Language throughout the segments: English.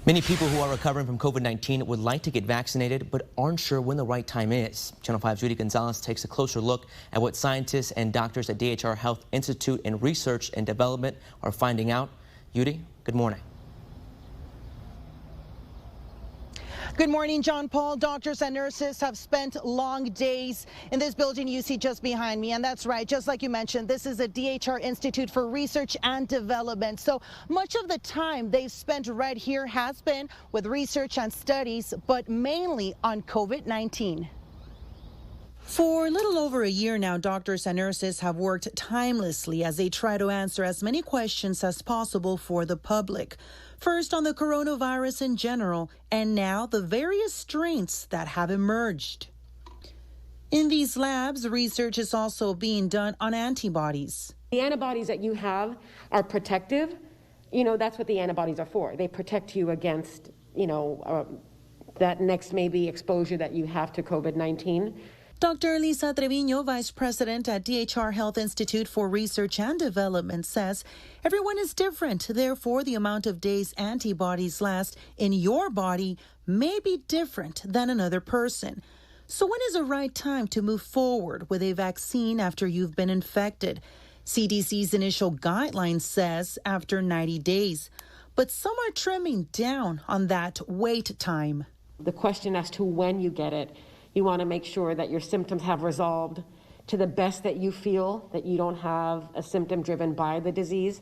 Many people who are recovering from COVID-19 would like to get vaccinated, but aren't sure when the right time is. Channel 5's Judy Gonzalez takes a closer look at what scientists and doctors at DHR Health Institute in Research and Development are finding out. Judy, good morning. Good morning, John Paul. Doctors and nurses have spent long days in this building you see just behind me. And that's right, just like you mentioned, this is a DHR Institute for Research and Development. So much of the time they've spent right here has been with research and studies, but mainly on COVID-19. For a little over a year now, doctors and nurses have worked tirelessly as they try to answer as many questions as possible for the public. First on the coronavirus in general, and now the various strains that have emerged. In these labs, research is also being done on antibodies. The antibodies that you have are protective. That's what the antibodies are for. They protect you against, that next maybe exposure that you have to COVID-19. Dr. Lisa Treviño, Vice President at DHR Health Institute for Research and Development, says everyone is different. Therefore, the amount of days antibodies last in your body may be different than another person. So when is the right time to move forward with a vaccine after you've been infected? CDC's initial guideline says after 90 days, but some are trimming down on that wait time. The question as to when you get it, you want to make sure that your symptoms have resolved to the best that you feel, that you don't have a symptom driven by the disease.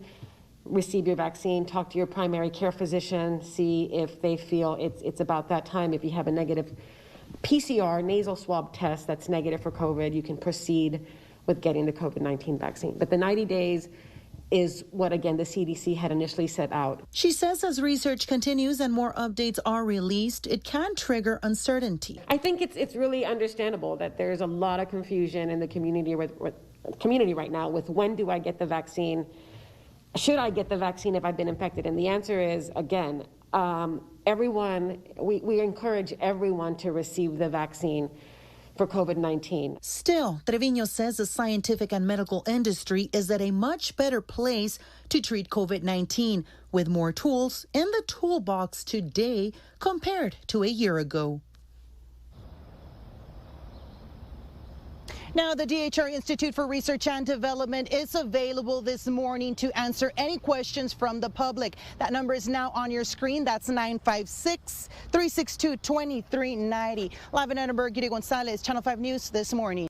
Receive your vaccine, talk to your primary care physician, see if they feel it's about that time. If you have a negative PCR nasal swab test that's negative for COVID, you can proceed with getting the COVID-19 vaccine. But the 90 days is what, again, the CDC had initially set out. She says as research continues and more updates are released, it can trigger uncertainty. I think it's really understandable that there's a lot of confusion in the community right now with when do I get the vaccine? Should I get the vaccine if I've been infected? And the answer is, again, we encourage everyone to receive the vaccine for COVID-19. Still, Treviño says the scientific and medical industry is at a much better place to treat COVID-19 with more tools in the toolbox today compared to a year ago. Now, the DHR Institute for Research and Development is available this morning to answer any questions from the public. That number is now on your screen. That's 956-362-2390. Live in Edinburgh, Judy Gonzalez, Channel 5 News this morning.